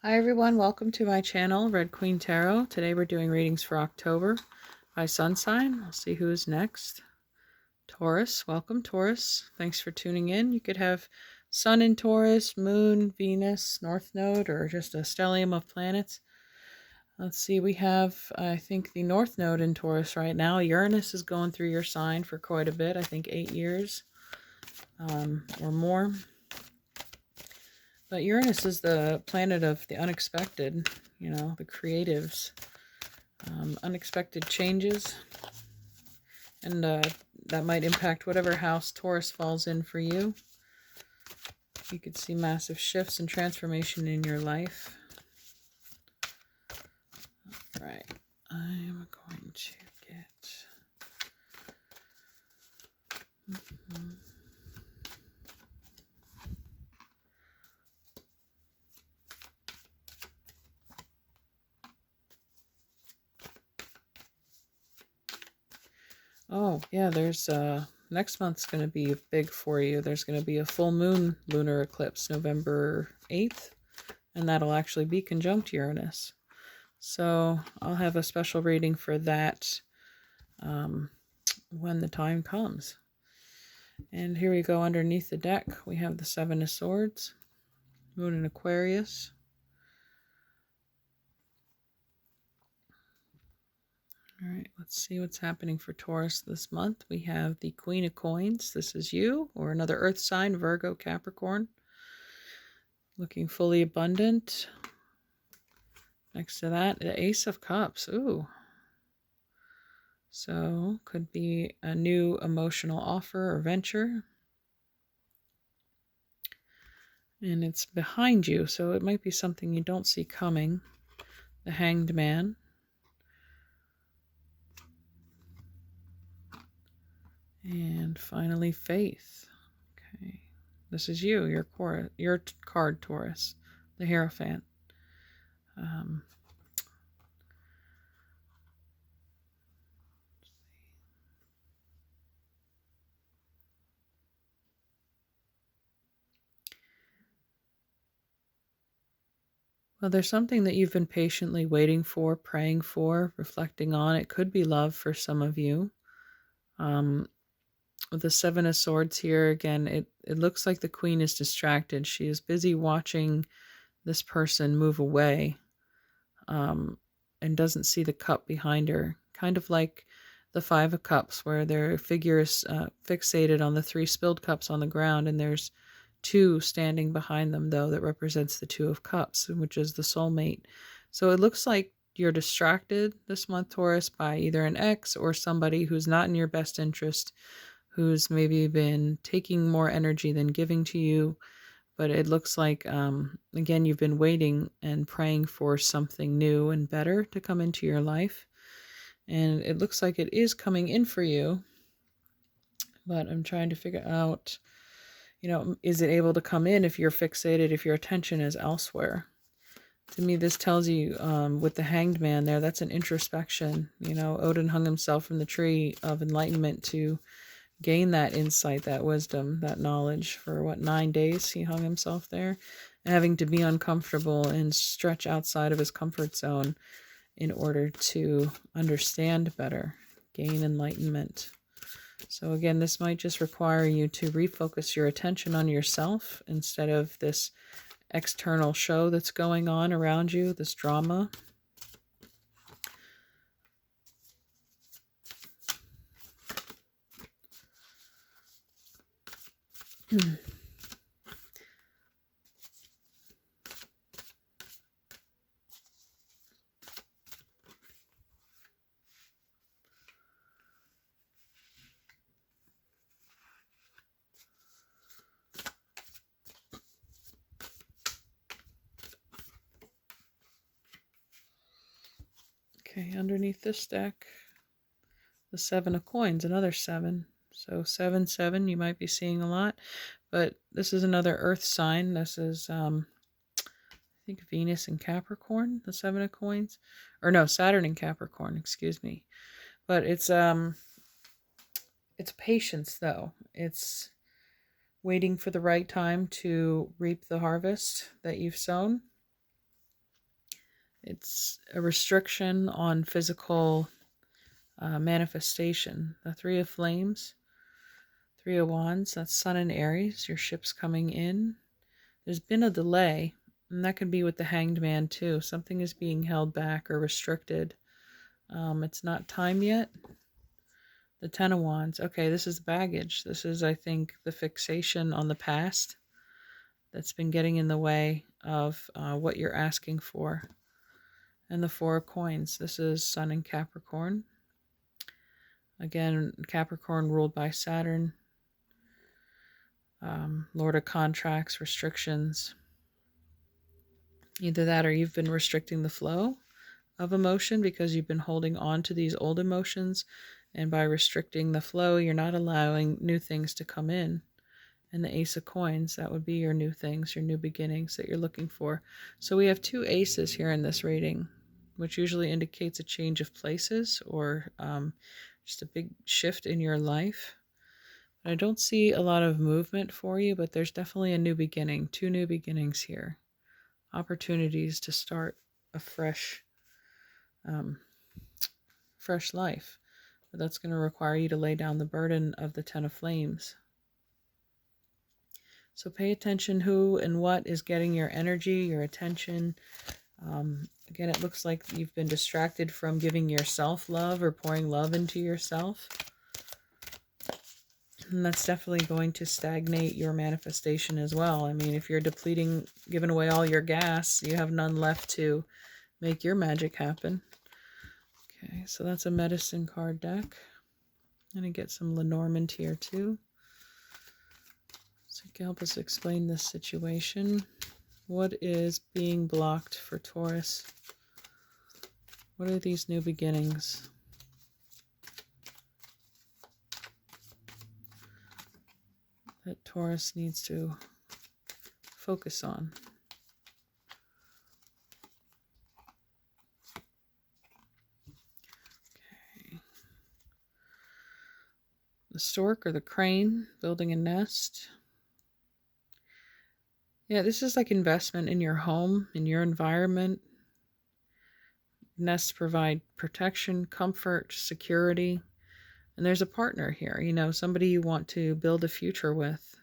Hi everyone, welcome to my channel, Red Queen Tarot. Today we're doing readings for October by sun sign. We'll see who is next. Taurus, welcome Taurus. Thanks for tuning in. You could have Sun in Taurus, Moon, Venus, North Node, or just a stellium of planets. Let's see, we have, I think, the North Node in Taurus right now. Uranus is going through your sign for quite a bit, I think 8 years or more. But Uranus is the planet of the unexpected, you know, the creatives, unexpected changes, and that might impact whatever house Taurus falls in for you. You could see massive shifts and transformation in your life. All right, I'm going to get... Oh, yeah, there's next month's going to be big for you. There's going to be a full moon lunar eclipse November 8th, and that'll actually be conjunct Uranus. So I'll have a special reading for that when the time comes. And here we go underneath the deck. We have the Seven of Swords, Moon in Aquarius. All right, let's see what's happening for Taurus this month. We have the Queen of Coins. This is you, or another Earth sign, Virgo, Capricorn. Looking fully abundant. Next to that, the Ace of Cups. Ooh. So, could be a new emotional offer or venture. And it's behind you, so it might be something you don't see coming. The Hanged Man. And finally, Faith. Okay. This is you, your card, Taurus. The Hierophant. Well, there's something that you've been patiently waiting for, praying for, reflecting on. It could be love for some of you. With the Seven of Swords here, again, it looks like the Queen is distracted. She is busy watching this person move away and doesn't see the cup behind her. Kind of like the Five of Cups, where their figure is fixated on the 3 spilled cups on the ground, and there's 2 standing behind them, though, that represents the Two of Cups, which is the soulmate. So it looks like you're distracted this month, Taurus, by either an ex or somebody who's not in your best interest, who's maybe been taking more energy than giving to you. But it looks like, again, you've been waiting and praying for something new and better to come into your life. And it looks like it is coming in for you. But I'm trying to figure out, you know, is it able to come in if you're fixated, if your attention is elsewhere? To me, this tells you, with the Hanged Man there, that's an introspection. You know, Odin hung himself from the tree of enlightenment to gain that insight, that wisdom, that knowledge. For what, 9 days he hung himself there, having to be uncomfortable and stretch outside of his comfort zone in order to understand better, gain enlightenment. So again, this might just require you to refocus your attention on yourself instead of this external show that's going on around you, this drama. Okay, underneath this deck, the Seven of Coins, another 7. So 7, 7, you might be seeing a lot. But this is another Earth sign. This is, I think, Venus in Capricorn, the 7 of Coins. Or no, Saturn in Capricorn, excuse me. But it's patience, though. It's waiting for the right time to reap the harvest that you've sown. It's a restriction on physical manifestation. The Three of Flames, Three of Wands, that's Sun and Aries. Your ship's coming in. There's been a delay, and that could be with the Hanged Man too. Something is being held back or restricted. It's not time yet. The Ten of Wands. Okay, this is baggage. This is, I think, the fixation on the past that's been getting in the way of what you're asking for. And the Four of Coins. This is Sun and Capricorn. Again, Capricorn ruled by Saturn. Lord of contracts, restrictions. Either that or you've been restricting the flow of emotion because you've been holding on to these old emotions. And by restricting the flow, you're not allowing new things to come in. And the Ace of Coins, that would be your new things, your new beginnings that you're looking for. So we have two aces here in this reading, which usually indicates a change of places or just a big shift in your life. I don't see a lot of movement for you, but there's definitely a new beginning, two new beginnings here. Opportunities to start a fresh life. But that's going to require you to lay down the burden of the Ten of Flames. So pay attention who and what is getting your energy, your attention. Again, it looks like you've been distracted from giving yourself love or pouring love into yourself. And that's definitely going to stagnate your manifestation as well. I mean, if you're depleting, giving away all your gas, you have none left to make your magic happen. Okay, so that's a medicine card deck. I'm going to get some Lenormand here too. So you can help us explain this situation. What is being blocked for Taurus? What are these new beginnings? That Taurus needs to focus on. Okay. The stork or the crane building a nest. Yeah, this is like investment in your home, in your environment. Nests provide protection, comfort, security. And there's a partner here, you know, somebody you want to build a future with.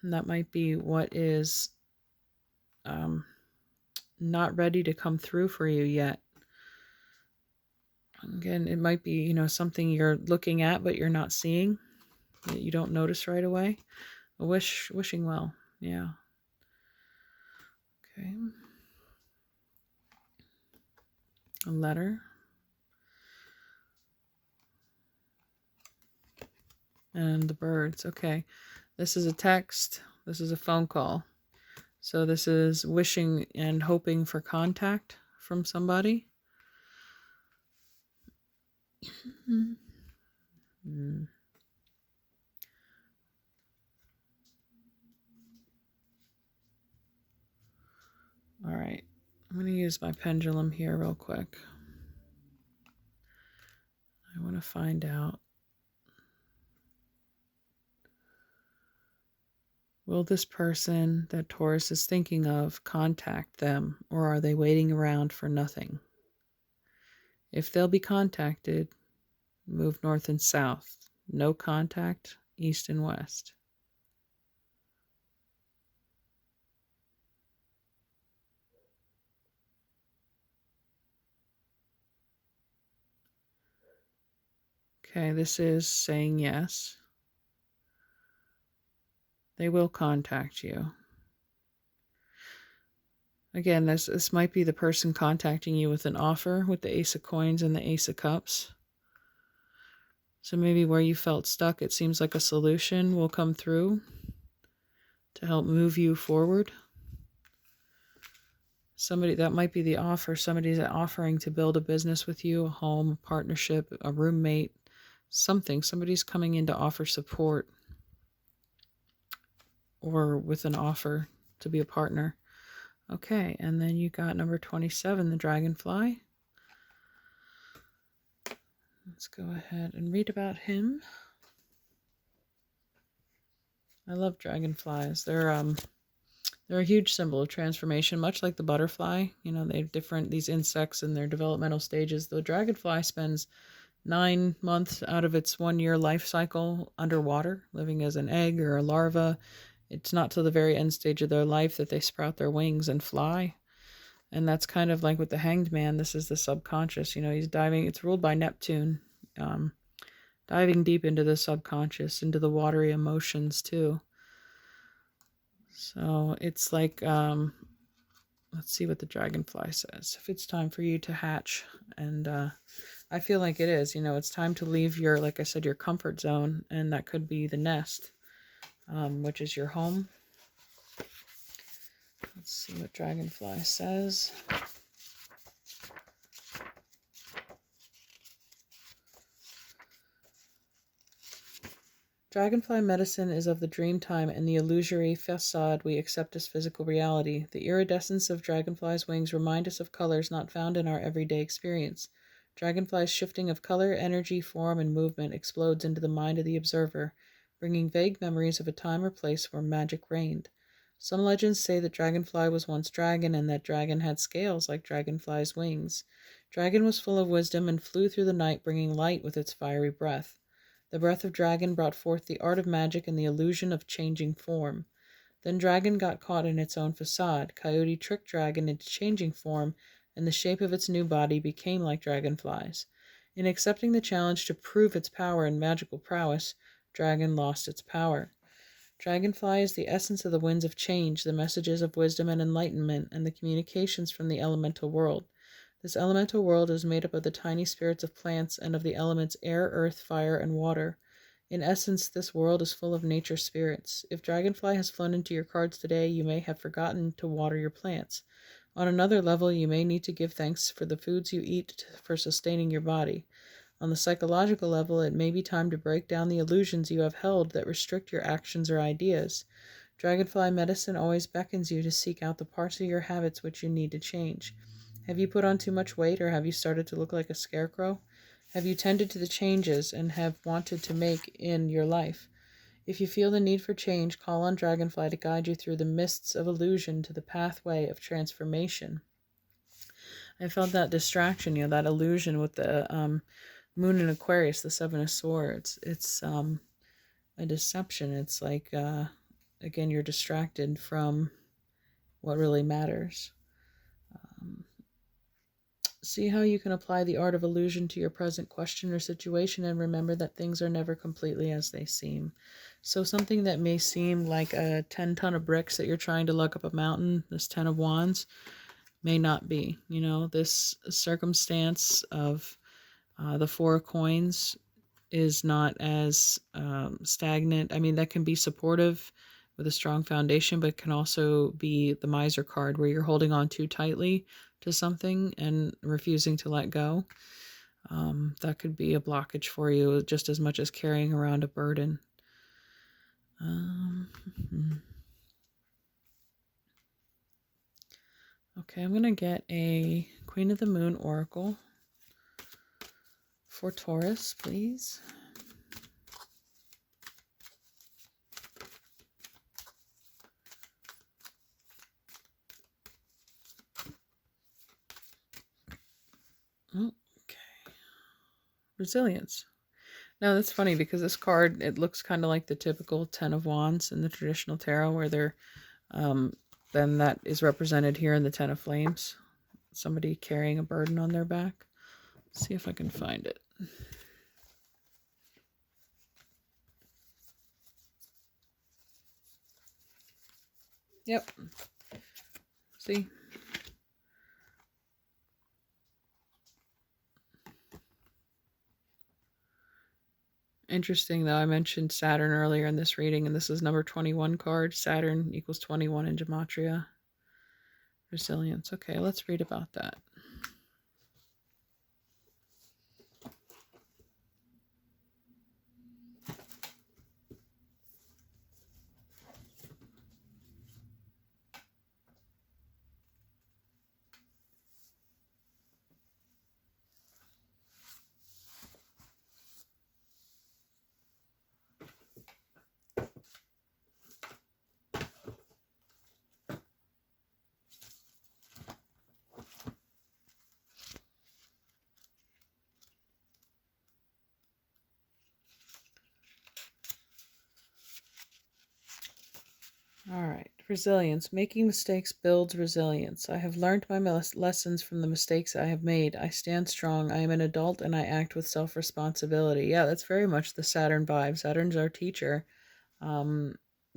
And that might be what is not ready to come through for you yet. Again, it might be, you know, something you're looking at but you're not seeing, that you don't notice right away. Wishing well. Yeah. Okay. A letter. And the birds. Okay. This is a text. This is a phone call. So this is wishing and hoping for contact from somebody. All right. I'm going to use my pendulum here real quick. I want to find out. Will this person that Taurus is thinking of contact them, or are they waiting around for nothing? If they'll be contacted, move north and south. No contact, east and west. Okay, this is saying yes. They will contact you. Again, this might be the person contacting you with an offer with the Ace of Coins and the Ace of Cups. So maybe where you felt stuck, it seems like a solution will come through to help move you forward. Somebody, that might be the offer. Somebody's offering to build a business with you, a home, a partnership, a roommate, something. Somebody's coming in to offer support or with an offer to be a partner. Okay, and then you got number 27, the Dragonfly. Let's go ahead and read about him. I love dragonflies. They're They're a huge symbol of transformation, much like the butterfly. You know, they're different, these insects in their developmental stages. The dragonfly spends 9 months out of its 1 year life cycle underwater, living as an egg or a larva. It's not till the very end stage of their life that they sprout their wings and fly. And that's kind of like with the Hanged Man. This is the subconscious. You know, he's diving, it's ruled by Neptune, diving deep into the subconscious, into the watery emotions too. So it's like, let's see what the dragonfly says. If it's time for you to hatch. And I feel like it is. You know, it's time to leave your, like I said, your comfort zone. And that could be the nest, which is your home. Let's see what Dragonfly says. Dragonfly medicine is of the dream time and the illusory facade we accept as physical reality. The iridescence of dragonfly's wings remind us of colors not found in our everyday experience. Dragonfly's shifting of color, energy, form, and movement explodes into the mind of the observer, bringing vague memories of a time or place where magic reigned. Some legends say that Dragonfly was once dragon and that dragon had scales like dragonfly's wings. Dragon was full of wisdom and flew through the night bringing light with its fiery breath. The breath of dragon brought forth the art of magic and the illusion of changing form. Then dragon got caught in its own facade. Coyote tricked dragon into changing form, and the shape of its new body became like dragonflies. In accepting the challenge to prove its power and magical prowess, dragon lost its power. Dragonfly is the essence of the winds of change, the messages of wisdom and enlightenment, and the communications from the elemental world. This elemental world is made up of the tiny spirits of plants and of the elements air, earth, fire, and water. In essence, this world is full of nature spirits. If Dragonfly has flown into your cards today, you may have forgotten to water your plants. On another level, you may need to give thanks for the foods you eat for sustaining your body. On the psychological level, it may be time to break down the illusions you have held that restrict your actions or ideas. Dragonfly medicine always beckons you to seek out the parts of your habits which you need to change. Have you put on too much weight, or have you started to look like a scarecrow? Have you tended to the changes and have wanted to make in your life? If you feel the need for change, call on Dragonfly to guide you through the mists of illusion to the pathway of transformation. I felt that distraction, you know, that illusion with the Moon in Aquarius, the Seven of Swords. It's a deception. It's like, again, you're distracted from what really matters. See how you can apply the art of illusion to your present question or situation, and remember that things are never completely as they seem. So something that may seem like a 10-ton of bricks that you're trying to lug up a mountain, this 10 of wands, may not be. You know, this circumstance of the 4 of coins is not as stagnant. I mean, that can be supportive with a strong foundation, but it can also be the miser card where you're holding on too tightly to something and refusing to let go. That could be a blockage for you just as much as carrying around a burden. Okay, I'm going to get a Queen of the Moon Oracle for Taurus, please. Okay. Resilience. Now that's funny because this card, it looks kind of like the typical 10 of Wands in the traditional tarot, where they're then that is represented here in the 10 of Flames. Somebody carrying a burden on their back. Let's see if I can find it. Yep. See? Interesting, though. I mentioned Saturn earlier in this reading, and this is number 21 card. Saturn equals 21 in Gematria. Resilience. Okay, let's read about that. Resilience. Making mistakes builds resilience. I have learned my lessons from the mistakes I have made. I stand strong. I am an adult and I act with self-responsibility. Yeah, that's very much the Saturn vibe. Saturn's our teacher. Um,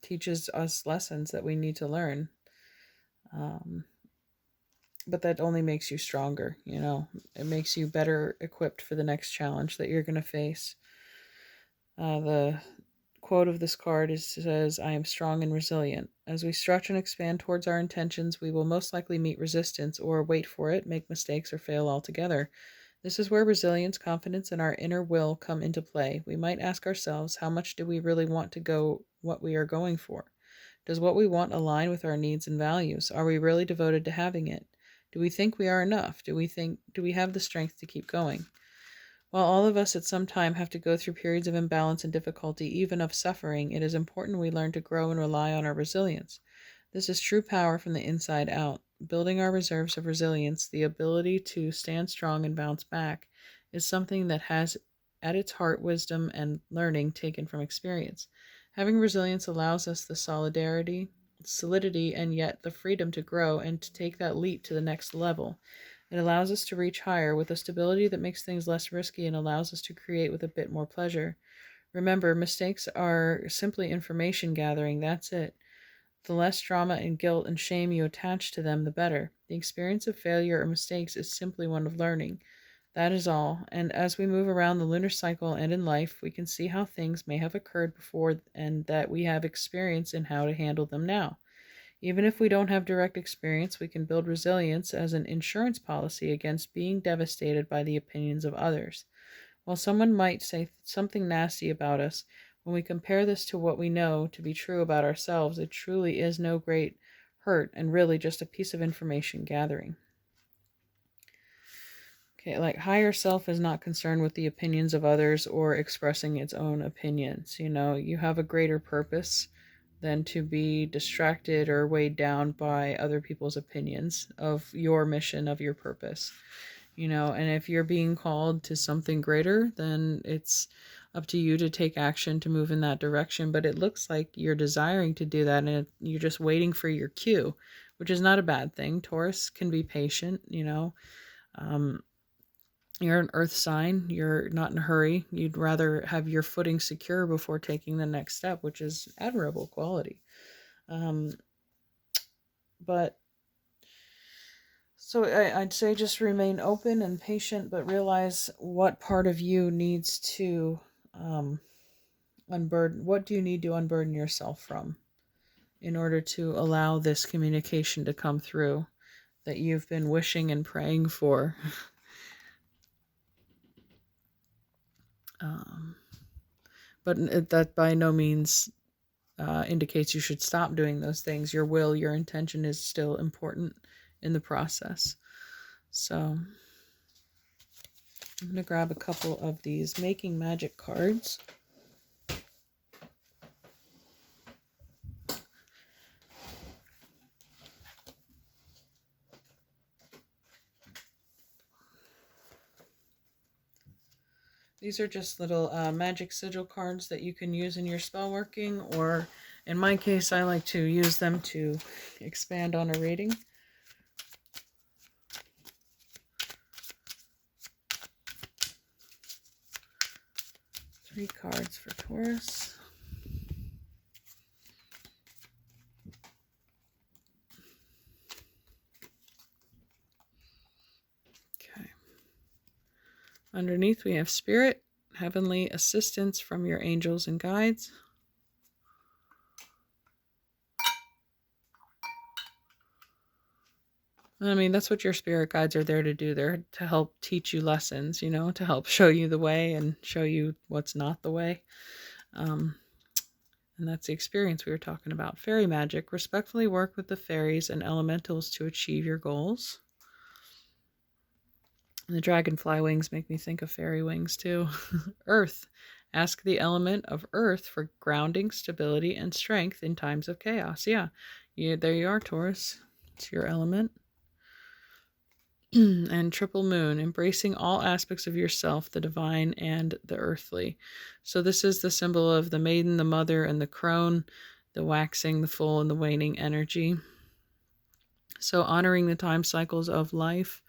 teaches us lessons that we need to learn. But that only makes you stronger, you know. It makes you better equipped for the next challenge that you're going to face. The quote of this card says, I am strong and resilient. As we stretch and expand towards our intentions, we will most likely meet resistance or wait for it, make mistakes, or fail altogether. This is where resilience, confidence, and our inner will come into play. We might ask ourselves, how much do we really want to go what we are going for? Does what we want align with our needs and values? Are we really devoted to having it? Do we think we are enough? Do we have the strength to keep going? While all of us at some time have to go through periods of imbalance and difficulty, even of suffering, it is important we learn to grow and rely on our resilience. This is true power from the inside out. Building our reserves of resilience, the ability to stand strong and bounce back, is something that has at its heart wisdom and learning taken from experience. Having resilience allows us the solidity, and yet the freedom to grow and to take that leap to the next level. It allows us to reach higher with a stability that makes things less risky and allows us to create with a bit more pleasure. Remember, mistakes are simply information gathering, that's it. The less drama and guilt and shame you attach to them, the better. The experience of failure or mistakes is simply one of learning. That is all, and as we move around the lunar cycle and in life, we can see how things may have occurred before and that we have experience in how to handle them now. Even if we don't have direct experience, we can build resilience as an insurance policy against being devastated by the opinions of others. While someone might say something nasty about us, when we compare this to what we know to be true about ourselves, it truly is no great hurt and really just a piece of information gathering. Okay, like higher self is not concerned with the opinions of others or expressing its own opinions. You know, you have a greater purpose than to be distracted or weighed down by other people's opinions of your mission, of your purpose. You know, and if you're being called to something greater, then it's up to you to take action to move in that direction. But it looks like you're desiring to do that and you're just waiting for your cue, which is not a bad thing. Taurus can be patient, you know. You're an earth sign. You're not in a hurry. You'd rather have your footing secure before taking the next step, which is admirable quality. But so I'd say just remain open and patient, but realize what part of you needs to unburden. What do you need to unburden yourself from in order to allow this communication to come through that you've been wishing and praying for? But that by no means indicates you should stop doing those things. Your will, your intention is still important in the process. So I'm going to grab a couple of these Making Magic cards. These are just little magic sigil cards that you can use in your spell working, or in my case, I like to use them to expand on a reading. Three cards for Taurus. Okay. Underneath we have Spirit, heavenly assistance from your angels and guides. I mean, that's what your spirit guides are there to do. They're to help teach you lessons, you know, to help show you the way and show you what's not the way. And that's the experience we were talking about. Fairy magic. Respectfully work with the fairies and elementals to achieve your goals. And the dragonfly wings make me think of fairy wings too. Earth. Ask the element of earth for grounding, stability, and strength in times of chaos. Yeah, there you are, Taurus. It's your element. And triple moon, embracing all aspects of yourself, the divine and the earthly. So this is the symbol of the maiden, the mother, and the crone. the waxing, the full, and the waning energy. So honoring the time cycles of life,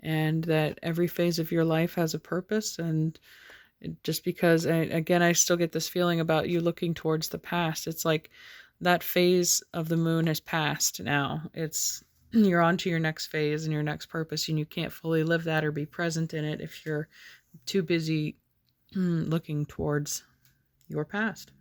and that every phase of your life has a purpose. And just because, again, I still get this feeling about you looking towards the past. It's like that phase of the moon has passed now. You're on to your next phase and your next purpose, and you can't fully live that or be present in it if you're too busy looking towards your past.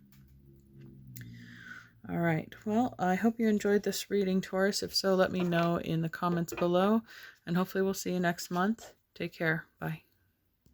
All right. Well, I hope you enjoyed this reading, Taurus. If so, let me know in the comments below, and hopefully we'll see you next month. Take care. Bye.